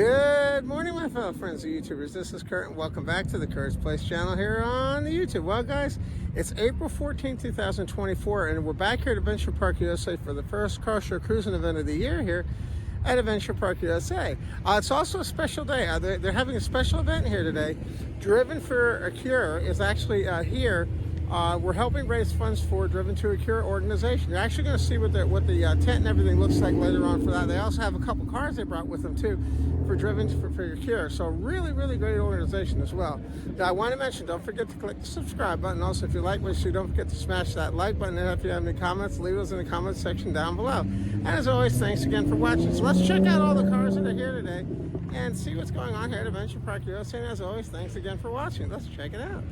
Good morning, my fellow friends and YouTubers. This is Kurt, and welcome back to the Kurt's Place channel here on the YouTube. Well, guys, it's April 14th, 2024, and we're back here at Adventure Park USA for the first car show cruising event of the year here at Adventure Park USA. It's also a special day. They're having a special event here today. Driven for a Cure is actually here. We're helping raise funds for Driven to a Cure organization. You're actually going to see what the tent and everything looks like later on for that. They also have a couple cars they brought with them too for Driven for your Cure. So really, really great organization as well. Now I want to mention, don't forget to click the subscribe button. Also, if you like what you see, don't forget to smash that like button. And if you have any comments, leave those in the comments section down below. And as always, thanks again for watching. So let's check out all the cars that are here today and see what's going on here at Adventure Park USA. And as always, thanks again for watching. Let's check it out.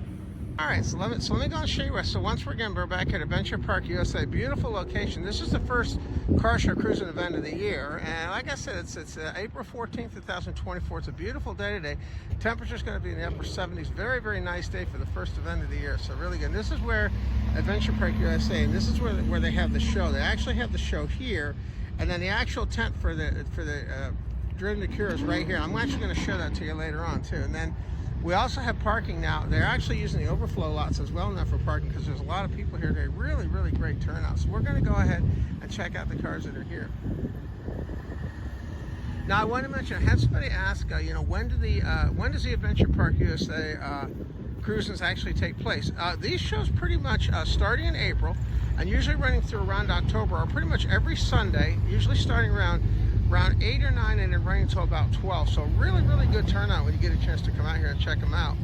All right, so let me go and show you. So once again, we're back at Adventure Park USA. Beautiful location. This is the first car show cruising event of the year, and like I said, it's April 14th, 2024. It's a beautiful day today. Temperature's going to be in the upper 70s. Very, very nice day for the first event of the year. So really good. This is where Adventure Park USA, and this is where they have the show. They actually have the show here, and then the actual tent for the Driven to Cure is right here. I'm actually going to show that to you later on too, and then. We also have parking now. They're actually using the overflow lots as well now for parking because there's a lot of people here today. Really, really great turnout. So we're going to go ahead and check out the cars that are here. Now I want to mention, I had somebody ask, when does the Adventure Park USA cruisings actually take place? These shows pretty much starting in April and usually running through around October, or pretty much every Sunday, usually starting around 8 or 9 and then running until about 12. So really, really good turnout when you get a chance to come out here and check them out.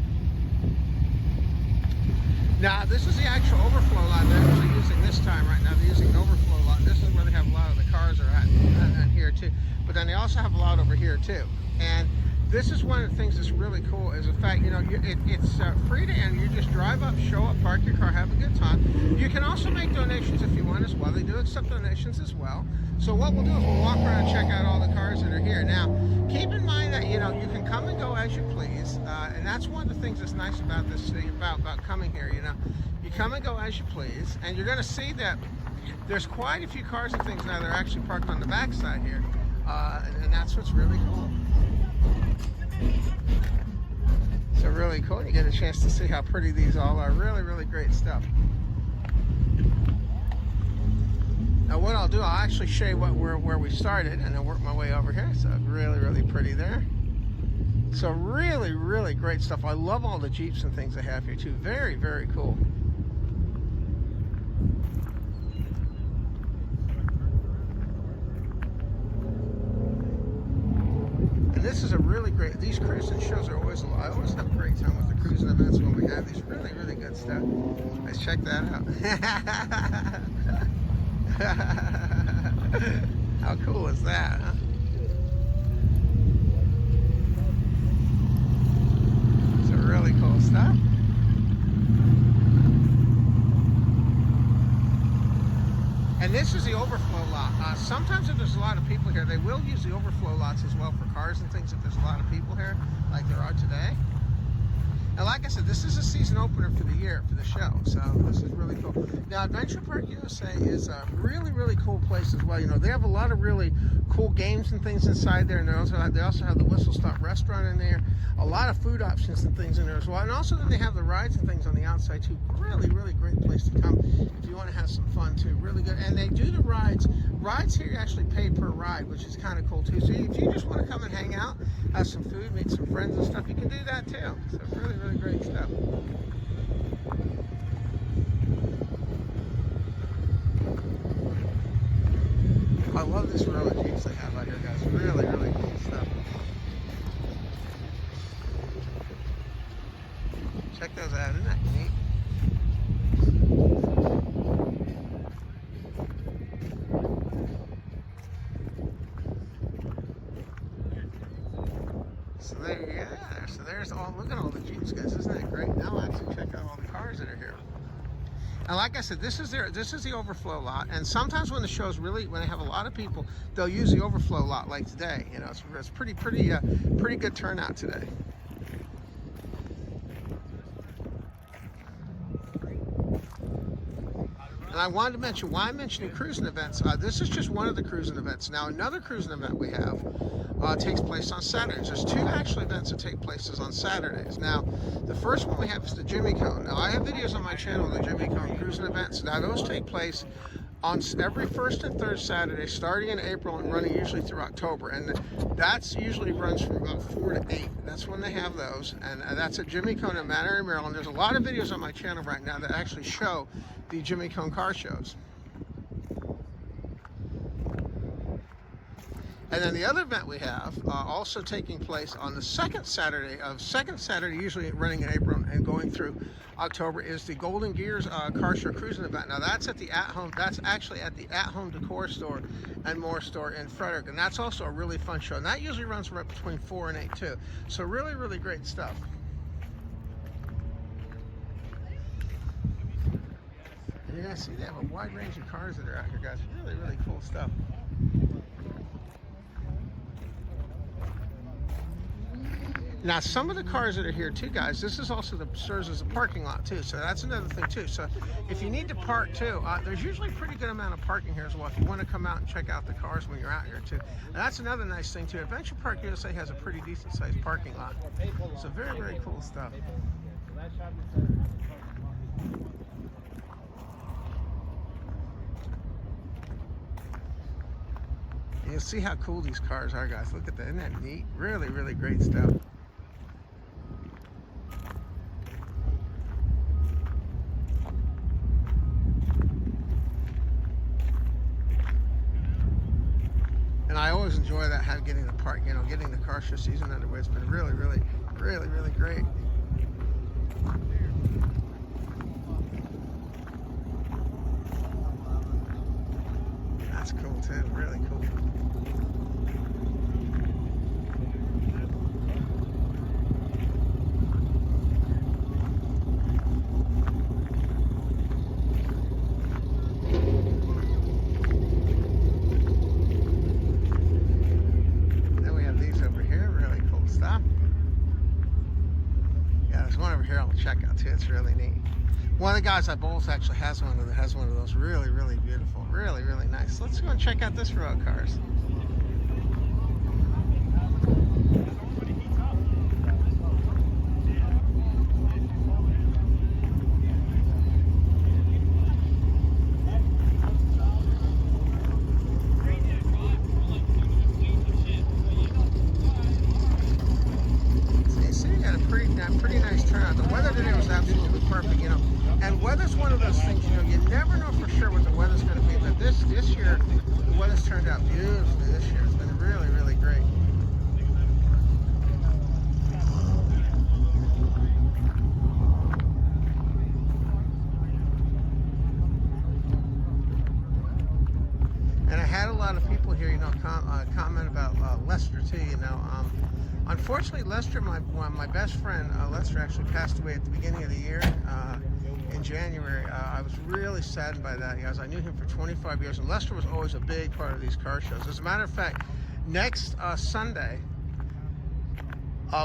Now, this is the actual overflow lot they're actually using this time right now. They're using an overflow lot. This is where they have a lot of the cars are at and here too. But then they also have a lot over here too. And this is one of the things that's really cool is the fact, it's free to enter. You just drive up, show up, park your car, have a good time. You can also make donations if you want as well. They do accept donations as well. So what we'll do is we'll walk around and check out all the cars that are here. Now, keep in mind that, you can come and go as you please. And that's one of the things that's nice about this city, about coming here, You come and go as you please. And you're going to see that there's quite a few cars and things now that are actually parked on the backside here. And that's what's really cool. So really cool. You get a chance to see how pretty these all are. Really, really great stuff. Now what I'll do, I'll actually show you where we started and then work my way over here. So really, really pretty there. So really, really great stuff. I love all the Jeeps and things they have here too. Very, very cool. This is a really great, these cruising shows are always, I always have a great time with the cruising events when we have these really, really good stuff. Let's check that out. How cool is that, huh? Some really cool stuff. And this is the overflow lot. Sometimes if there's a lot of people here, they will use the overflow lots as well for cars and things if there's a lot of people here, like there are today. And like I said, this is a season opener for the year, for the show. So this is really cool. Now, Adventure Park USA is a really, really cool place as well. They have a lot of really cool games and things inside there. And they also have the Whistle Stop restaurant in there. A lot of food options and things in there as well. And also then they have the rides and things on the outside too. Really, really great place to come if you want to have some fun too. Really good. And they do the rides. Rides here you actually pay per ride, which is kind of cool too. So if you just want to come and hang out, have some food, meet some friends and stuff, you can do that too. So really, really great stuff. I love this row of Jeeps they have out here, guys. Really, really cool stuff. Check those out, isn't that neat? So there's all, look at all the Jeeps, guys. Isn't that great? Now I'll actually check out all the cars that are here. And like I said, this is the overflow lot. And sometimes when the show's when they have a lot of people, they'll use the overflow lot like today. It's pretty good turnout today. And I wanted to mention, why I'm mentioning cruising events, this is just one of the cruising events. Now, another cruising event we have takes place on Saturdays. There's two actual events that take place on Saturdays. Now, the first one we have is the Jimmy Cone. Now, I have videos on my channel on the Jimmy Cone cruising events. Now, those take place on every first and third Saturday, starting in April and running usually through October. And that's usually runs from about 4 to 8. That's when they have those. And that's at Jimmy Cone in Mount Airy, Maryland. There's a lot of videos on my channel right now that actually show the Jimmy Cone car shows. And then the other event we have, also taking place on the second Saturday, usually running in April and going through October, is the Golden Gears car show cruising event. Now that's at the that's actually at the At Home Decor store and more store in Frederick, and that's also a really fun show. And that usually runs right between 4 and 8 too. So really, really great stuff. And you guys see they have a wide range of cars that are out here, guys. Really, really cool stuff. Now, some of the cars that are here too, guys, this is also serves as a parking lot too, so that's another thing too. So if you need to park too, there's usually a pretty good amount of parking here as well if you want to come out and check out the cars when you're out here too. And that's another nice thing too. Adventure Park USA has a pretty decent sized parking lot. So very, very cool stuff. You'll see how cool these cars are, guys. Look at that. Isn't that neat? Really, really great stuff. And I always enjoy that, getting the park, getting the car show season underway. It's been really, really, really, really great. That's cool too, really cool. Then we have these over here, really cool stuff. Yeah, there's one over here I'll check out too, it's really neat. One of the guys I bowls actually has one of those. Really, really beautiful. Really, really nice. Let's go and check out this row of cars. So you see, you got a pretty nice turnout. The weather today was absolutely perfect, And weather's one of those things, you never know for sure what the weather's going to be. But this year, the weather's turned out beautifully this year. It's been really, really great. And I had a lot of people here, comment about Lester too, Unfortunately, Lester, my best friend, Lester actually passed away at the beginning of the year. In January. I was really saddened by that, guys. I knew him for 25 years, and Lester was always a big part of these car shows. As a matter of fact, next Sunday,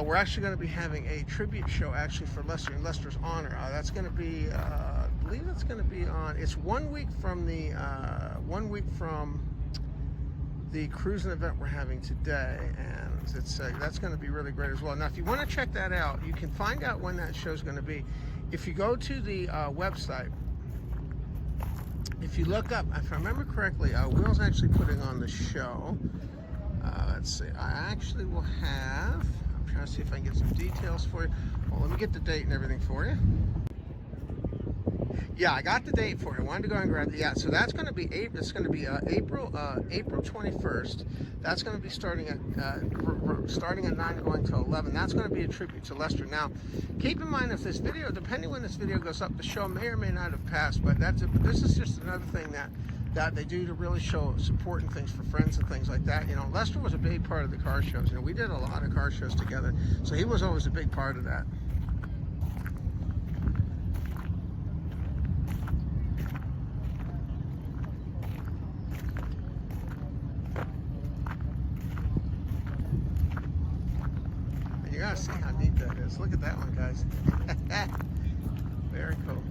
we're actually going to be having a tribute show actually for Lester in Lester's honor. That's going to be, I believe that's going to be on. It's 1 week from the cruising event we're having today, and it's that's going to be really great as well. Now, if you want to check that out, you can find out when that show is going to be. If you go to the website, if you look up, if I remember correctly, Will's actually putting on the show. Let's see, I actually will have, I'm trying to see if I can get some details for you. Well, let me get the date and everything for you. Yeah, I got the date for you. I wanted to go and grab it. Yeah, so that's going to be April 21st. That's going to be starting at 9 going to 11. That's going to be a tribute to Lester. Now, keep in mind if this video, depending when this video goes up, the show may or may not have passed, but this is just another thing that they do to really show support and things for friends and things like that. Lester was a big part of the car shows. We did a lot of car shows together, so he was always a big part of that. You gotta see how neat that is. Look at that one, guys. Very cool.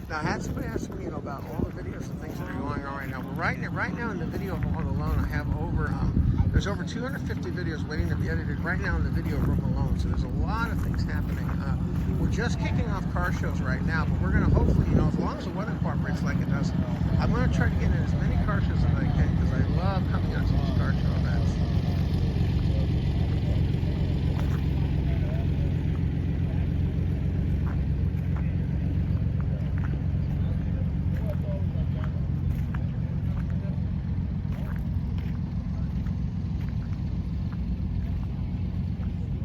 Now, I had somebody asking me, about all the videos and things that are going on right now. We're right now in the video room alone. I have there's over 250 videos waiting to be edited right now in the video room alone. So there's a lot of things happening. We're just kicking off car shows right now, but we're going to hopefully, as long as the weather cooperates like it does, I'm going to try to get in as many car shows as I can because I love coming out to these car show events.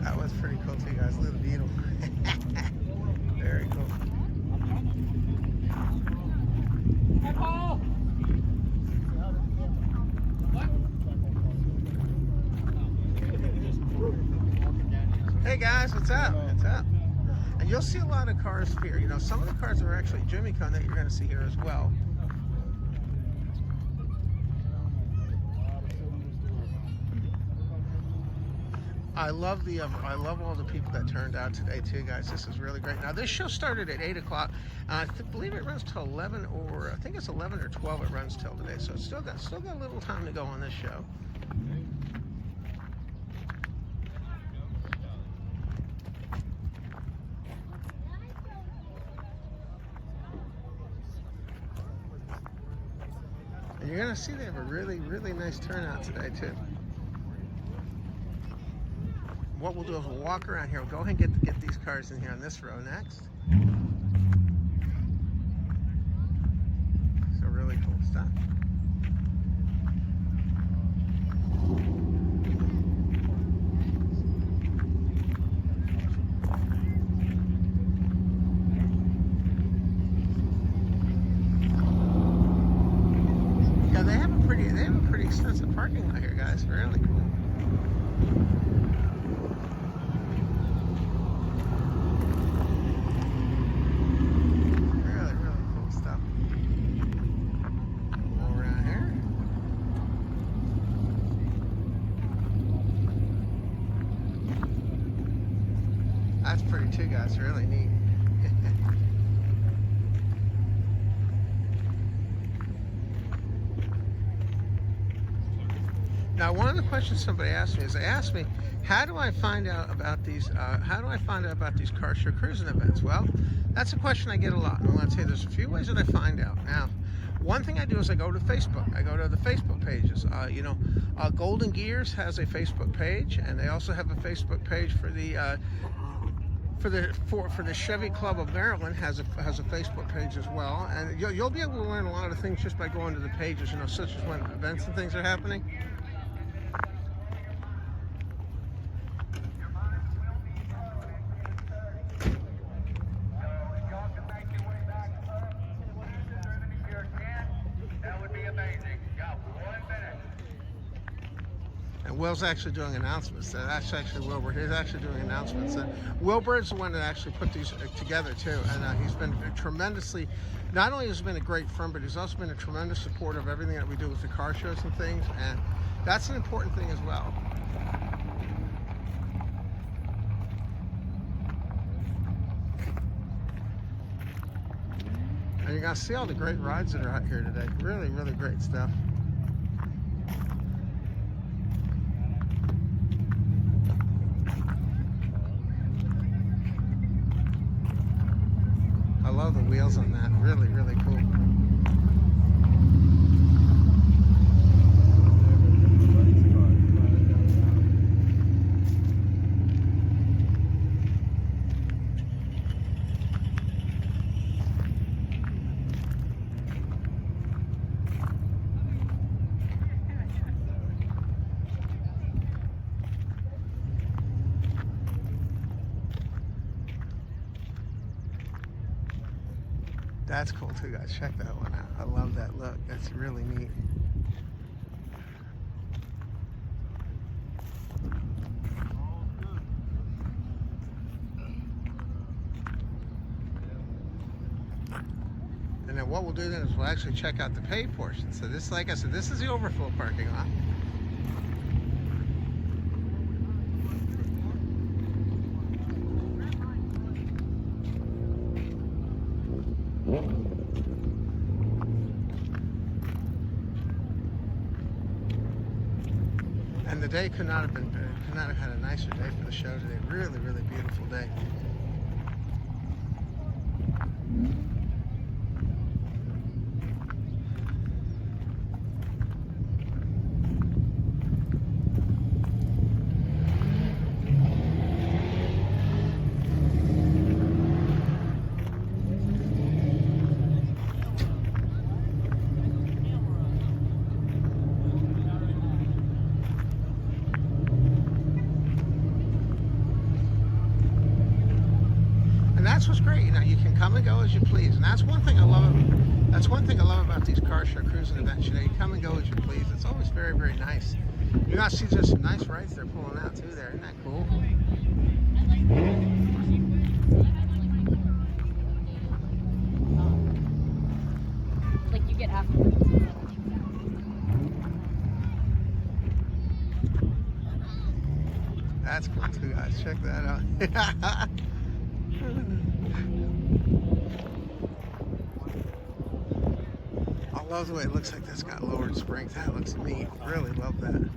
That was pretty cool too, guys. Look at the beetle. Very cool. Hey, Paul. Hey guys, what's up? What's up? And you'll see a lot of cars here. Some of the cars are actually Jimmy Cone that you're going to see here as well. I love all the people that turned out today too, guys. This is really great. Now this show started at 8 o'clock. I believe it runs till 11, or I think it's 11 or 12. It runs till today, so it's still got a little time to go on this show. And you're gonna see they have a really, really nice turnout today too. What we'll do is we'll walk around here. We'll go ahead and get these cars in here on this row next. So really cool stuff. Yeah, they have a pretty extensive parking lot here, guys. Really cool. That's pretty too, guys. Really neat. Now, one of the questions somebody asked me is, they asked me, how do I find out about these? Car show cruising events? Well, that's a question I get a lot. And I'm going to tell you, there's a few ways that I find out. Now, one thing I do is I go to Facebook. I go to the Facebook pages. Golden Gears has a Facebook page, and they also have a Facebook page for the Chevy Club of Maryland has a Facebook page as well. And you'll be able to learn a lot of things just by going to the pages, such as when events and things are happening. And Will's actually doing announcements. That's actually Wilbur. He's actually doing announcements. And Wilbur's the one that actually put these together too. And he's been tremendously, not only has he been a great friend, but he's also been a tremendous supporter of everything that we do with the car shows and things. And that's an important thing as well. And you're gonna see all the great rides that are out here today. Really, really great stuff. I love the wheels on that. Really, really cool. That's cool too, guys. Check that one out. I love that look. That's really neat. And then what we'll do then is we'll actually check out the pay portion. So this, like I said, this is the overflow parking lot. Yeah. the day could not have had a nicer day for the show today. Really, really beautiful day. And that's what's great, you know, you can come and go as you please. And that's one thing I love. That's one thing I love about these car show cruising events. You know, you come and go as you please. It's always very, very nice. You guys see just some nice rides they're pulling out too there. Isn't that cool? Like you get afterwards. That's cool too, guys. Check that out. I love the way it looks like that's got lowered springs. That looks neat. Really love that.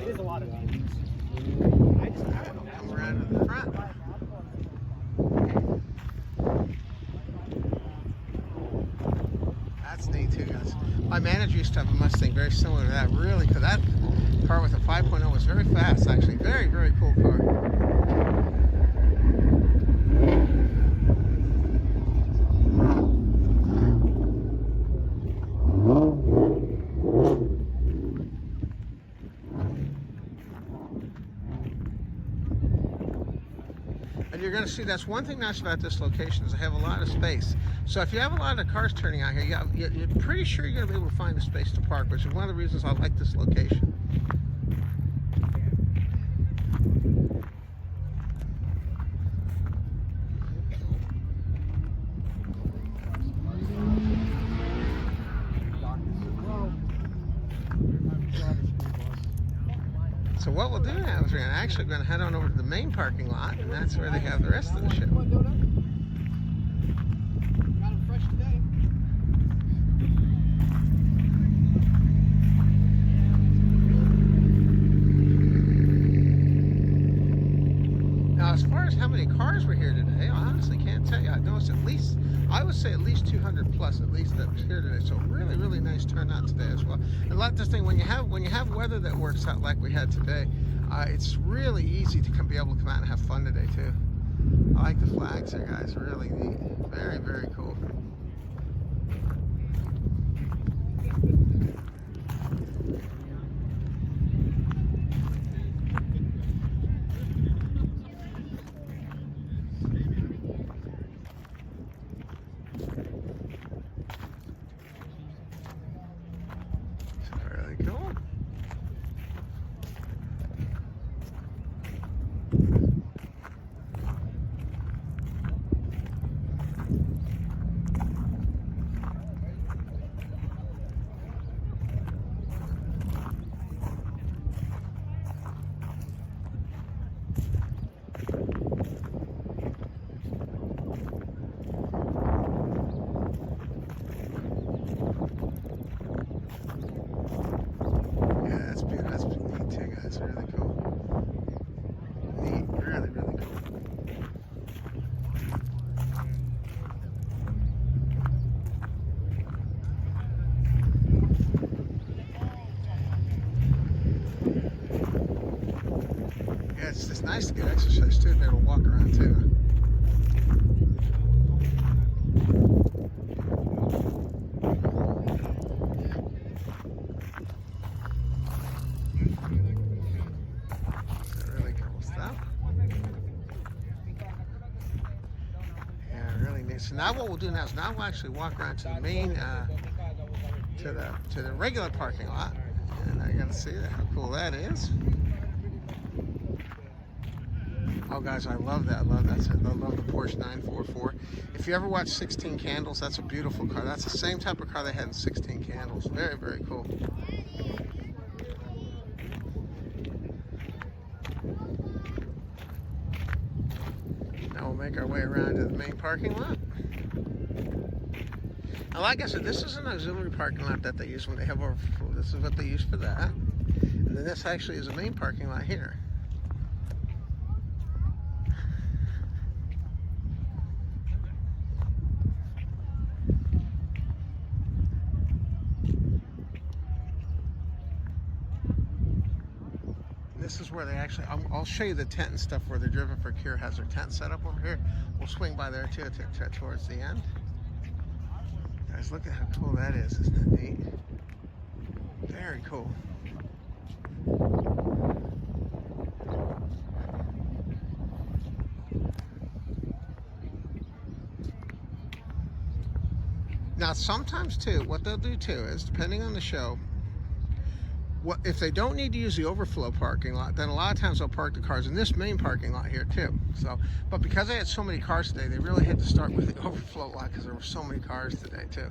It is a lot of views. Come around to the front. That's neat too, guys. My manager used to have a Mustang very similar to that. Really, because that car with a 5.0 was very fast, actually. Very, very cool car. And you're going to see that's one thing nice about this location is they have a lot of space. So if you have a lot of cars turning out here, you're pretty sure you're going to be able to find a space to park, which is one of the reasons I like this location. So what we'll do now is we're actually going to head on over to the main parking lot, and that's where they have the rest of the show. Got them fresh today. Now, as far as how many cars were here today, I honestly can't tell you. I know it's I would say at least 200 plus at least that was here today. So really, really nice turnout today as well. And like this thing, when you have weather that works out like we had today, it's really easy to be able to come out and have fun today too. I like the flags there, guys. Really neat. Very, very cool. Really cool. That's neat too, guys. Really cool. Neat. Really, really cool. Yeah, it's just nice to get exercise too, to be able to walk around too. Really cool stuff. Yeah, really neat. So now what we'll do now is we'll actually walk around to the main, to the regular parking lot, and I gotta see that, how cool that is. Oh, guys, I love that. I love that. I love the Porsche 944. If you ever watch 16 Candles, that's a beautiful car. That's the same type of car they had in 16 Candles. Very, very cool. make our way around to the main parking lot. Now, like I said, this is an auxiliary parking lot that they use when they have overflow. This is what they use for that. And then this actually is a main parking lot here. This is where they actually, I'll show you the tent and stuff where the Driven for Cure has their tent set up over here. We'll swing by there too towards the end. Guys, look at how cool that is. Isn't that neat? Very cool. Now, sometimes too, what they'll do too is, depending on the show, if they don't need to use the overflow parking lot, then a lot of times they'll park the cars in this main parking lot here too. So, but because they had so many cars today, they really had to start with the overflow lot because there were so many cars today too.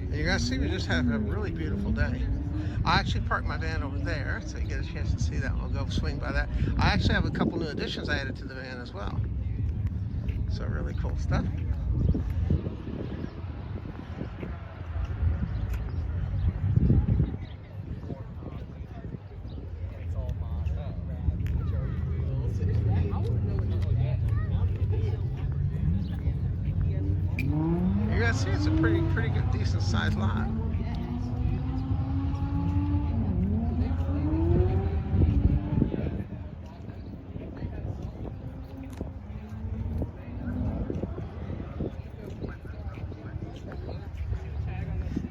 And you guys see, we just had a really beautiful day. I actually parked my van over there, so you get a chance to see that. We'll go swing by that. I actually have a couple new additions I added to the van as well. So really cool stuff. You guys see, it's a pretty good, decent sized lot.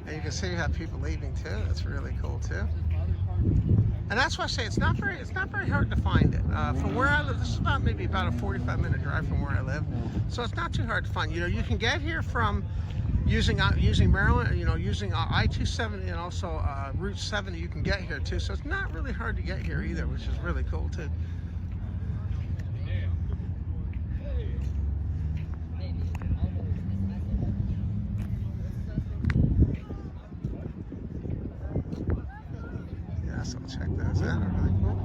And you can see you have people leaving too. That's really cool too. And that's why I say it's not very hard to find it. From where I live, this is maybe about a 45-minute drive from where I live, so it's not too hard to find. You know, you can get here from using Maryland, you know, using I-270 and also Route 70. You can get here too, so it's not really hard to get here either, which is really cool too. So check those out. They're really cool.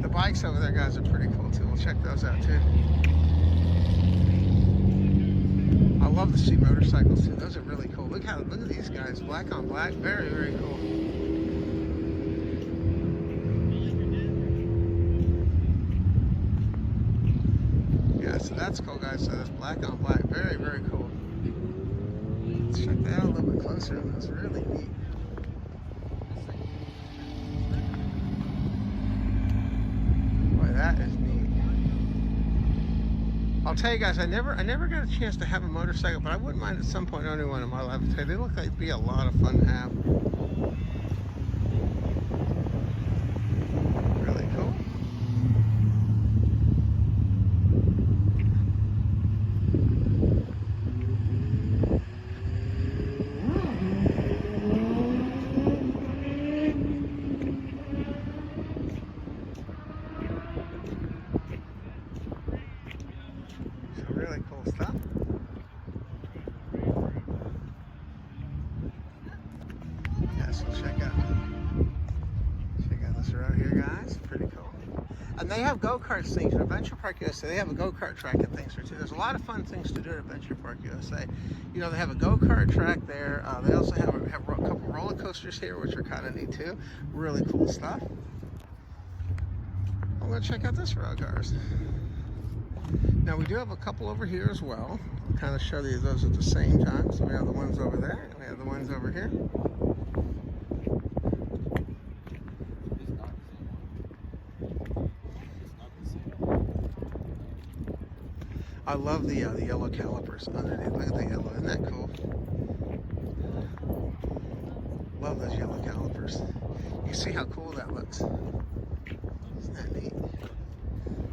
The bikes over there, guys, are pretty cool too. We'll check those out too. I love to see motorcycles too. Those are really cool. Look at these guys, black on black. Very, very cool. Yeah, so that's cool, guys. So that's black on black. Very, very cool. Let's check that out a little bit closer. That's really neat. That is neat. I'll tell you guys, I never got a chance to have a motorcycle, but I wouldn't mind at some point owning one in my life. They look like they'd be a lot of fun to have. Really cool. Really cool stuff. Yeah, so check out this around here, guys. Pretty cool. And they have go-kart things at Adventure Park USA. They have a go-kart track and things there too. There's a lot of fun things to do at Adventure Park USA. You know, they have a go-kart track there. They also have a couple roller coasters here, which are kind of neat too. Really cool stuff. I'm gonna check out this road, cars. Now we do have a couple over here as well. I'll kind of show you those at the same time. So we have the ones over there, and we have the ones over here. I love the yellow calipers underneath. Look at the yellow. Isn't that cool? Love those yellow calipers. You see how cool that looks? Isn't that neat?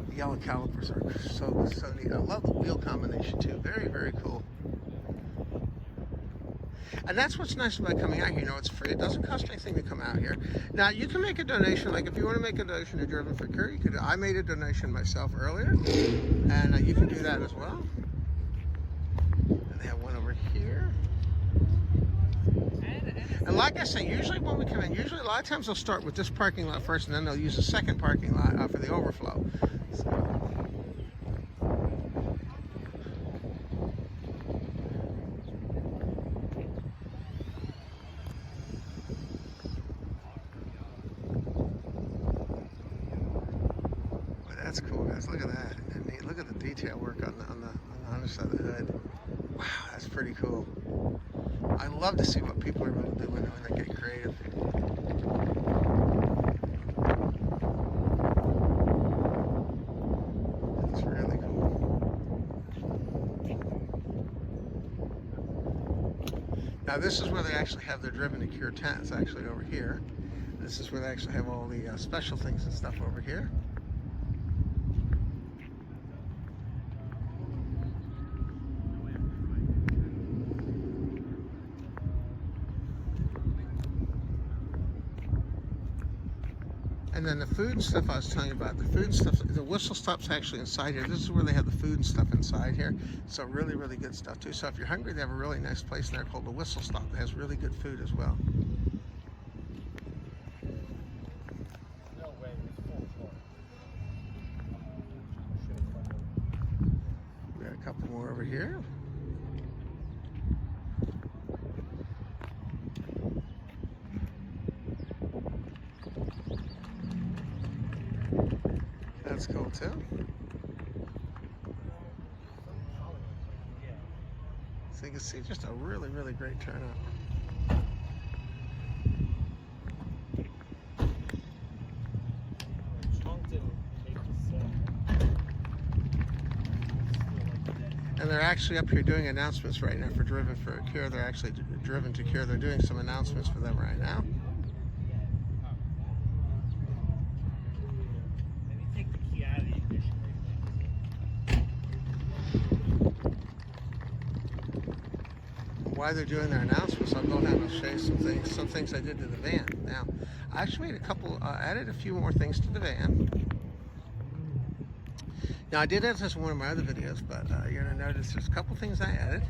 The yellow calipers are so neat. I love the wheel combination too. Very, very cool. And that's what's nice about coming out here. You know, it's free. It doesn't cost anything to come out here. Now, you can make a donation. Like, if you want to make a donation to Driven for Cure, you could. I made a donation myself earlier, and you can do that as well. And they have one over here. And like I say, usually when we come in, usually a lot of times they'll start with this parking lot first, and then they'll use the second parking lot for the overflow. So. Well, that's cool, guys. Look at that. And neat. Look at the detail work on the underside of the hood. Wow, that's pretty cool. I love to see what people are able to do when they get creative. It's really cool. Now this is where they actually have their Driven to Cure tents, actually over here. This is where they actually have all the special things and stuff over here. And then the food and stuff I was telling you about, the food stuff, the whistle stop's actually inside here. This is where they have the food and stuff inside here. So really, really good stuff too. So if you're hungry, they have a really nice place in there called the Whistle Stop that has really good food as well. No way, it's full floor. We got a couple more over here. That's cool too. So you can see just a really, really great turnout. And they're actually up here doing announcements right now for Driven for Cure. They're actually Driven to Cure. They're doing some announcements for them right now. While they're doing their announcements, I'll go ahead and show you some things I did to the van. Now, I actually made a couple, added a few more things to the van. Now, I did add this in one of my other videos, but you're gonna notice there's a couple things I added.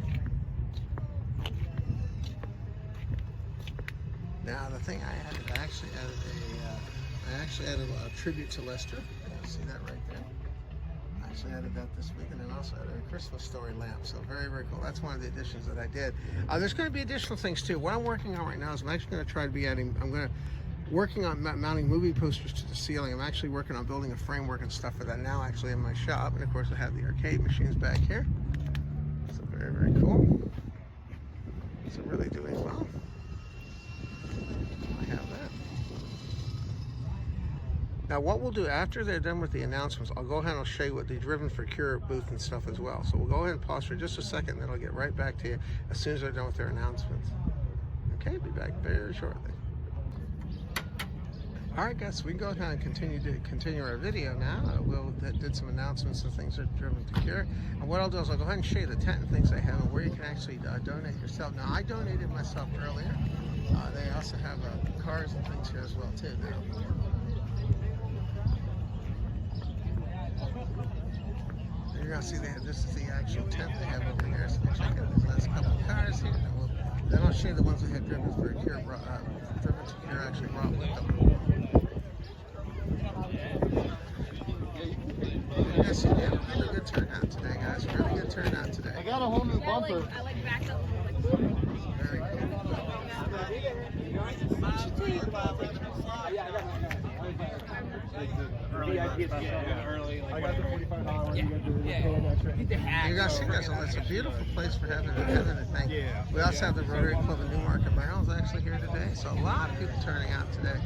Now, the thing I added, I actually added a tribute to Lester. You see that right there. I actually added that this week, and then also added a Christmas story lamp. So very, very cool. That's one of the additions that I did. There's going to be additional things too. What I'm working on right now is I'm actually going to try to be working on mounting movie posters to the ceiling. I'm actually working on building a framework and stuff for that now, actually in my shop. And of course, I have the arcade machines back here. So very, very cool. So really doing well. I have that. Now what we'll do after they're done with the announcements, I'll go ahead and I'll show you what the Driven for Cure booth and stuff as well. So we'll go ahead and pause for just a second, and then I'll get right back to you as soon as they're done with their announcements. Okay, be back very shortly. All right, guys, so we can go ahead and continue our video now. Did some announcements and things that are Driven to Cure. And what I'll do is I'll go ahead and show you the tent and things they have and where you can actually donate yourself. Now, I donated myself earlier. They also have cars and things here as well too now. You're gonna see this is the actual tent they have over here. So check out this last couple of cars here. Then I'll show you the ones that have Driven for Cure. Driven to Cure actually brought with them. Yes, you have a really good turnout today, guys. Really good turnout today. I got a whole new bumper. I like backed up. Very cool. Early. I got the $45 one. You guys see this? It's a beautiful place for having a thing. We also have the Rotary Club of Newmarket Barrels actually here today, so a lot of people turning out today.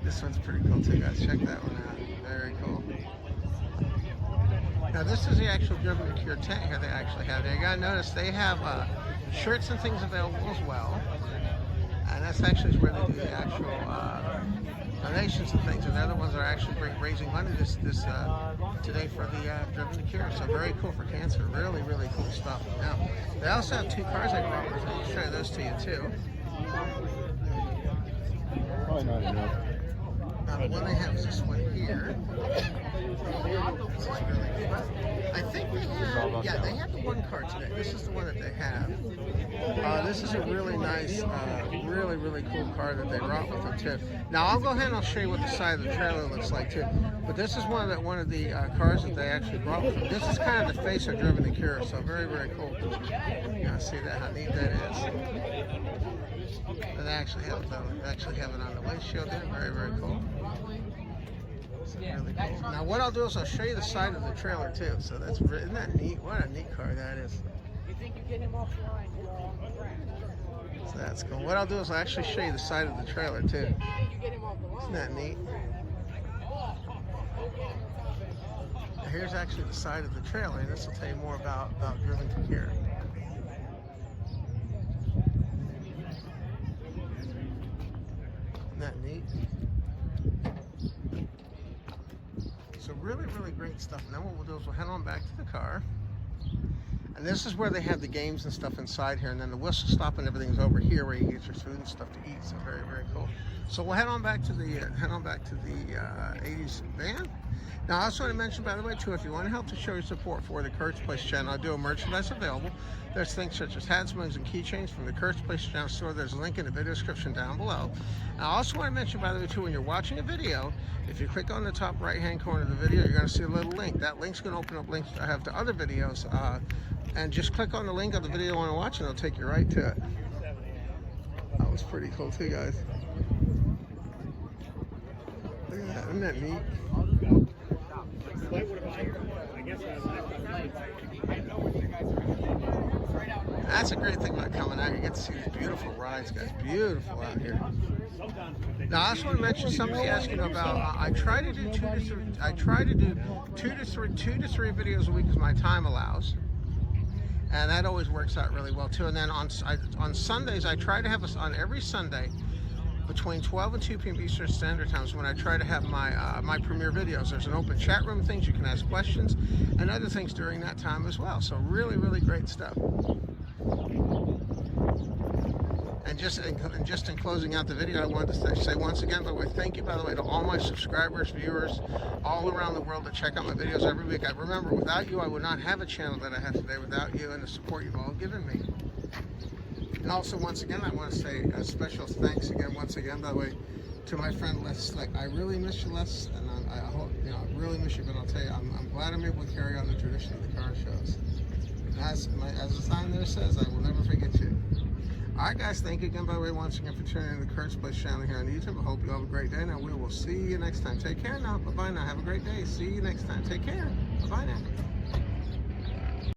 This one's pretty cool too, guys. Check that one out. Very cool. Now this is the actual Driven to Cure tent here they actually have. You gotta notice they have shirts and things available as well. And that's actually where they do the actual donations and things. And the other ones are actually raising money today for the Driven to Cure. So very cool for cancer. Really, really cool stuff. Now, they also have two cars I brought with me. I'll show those to you too. Probably not enough. Now, the one they have is this one here. This is really cool. I think they have, yeah, they have the one car today. This is the one that they have. This is a really nice, really cool car that they brought with them too. Now I'll go ahead and I'll show you what the side of the trailer looks like too. But this is one of the cars that they actually brought with them. This is kind of the face of Driven to Cure, so very cool. You know, see that, how neat that is. And they actually have it on the windshield there. Very cool. Really cool. Now what I'll do is I'll show you the side of the trailer too. So isn't that neat? What a neat car that is. So that's cool. What I'll do is I'll actually show you the side of the trailer too. Isn't that neat? Now here's actually the side of the trailer, and this will tell you more about Driven to Cure. Isn't that neat? So really great stuff. And then what we'll do is we'll head on back to the car. And this is where they have the games and stuff inside here. And then the whistle stop and everything's over here where you get your food and stuff to eat. So very cool. So we'll head on back to the 80s van. Now I also want to mention, by the way, too, if you want to help to show your support for the Kurt's Place channel, I do have merchandise available. There's things such as hats, mugs, and keychains from the Kurt's Place channel store. There's a link in the video description down below. And I also want to mention, by the way, too, when you're watching a video, if you click on the top right-hand corner of the video, you're going to see a little link. That link's going to open up links I have to other videos. And just click on the link of the video you want to watch, and it'll take you right to it. That was pretty cool, too, guys. Look at that. Isn't that neat? That's a great thing about coming out. You get to see these beautiful rides, guys. Beautiful out here. Now, I just want to mention somebody asking about. I try to do two to three videos a week as my time allows, and that always works out really well too. And then on Sundays, I try to have on every Sunday between 12 and 2 p.m. Eastern Standard Time is when I try to have my premiere videos. There's an open chat room, things you can ask questions, and other things during that time as well. So really great stuff. And just in closing out the video, I wanted to say once again, by the way, thank you, by the way, to all my subscribers, viewers, all around the world that check out my videos every week. I remember, without you, I would not have a channel that I have today, without you and the support you've all given me. And also, once again, I want to say a special thanks again, once again, by the way, to my friend Les. Like, I really miss you, Les, and I hope, you know, I really miss you, but I'll tell you, I'm glad I'm able to carry on the tradition of the car shows. As the sign there says, I will never forget you. Alright guys, thank you again, by the way, once again for tuning in to the Kurt's Place channel here on YouTube. I hope you have a great day. Now we will see you next time. Take care now. Bye-bye now. Have a great day. See you next time. Take care. Bye-bye now.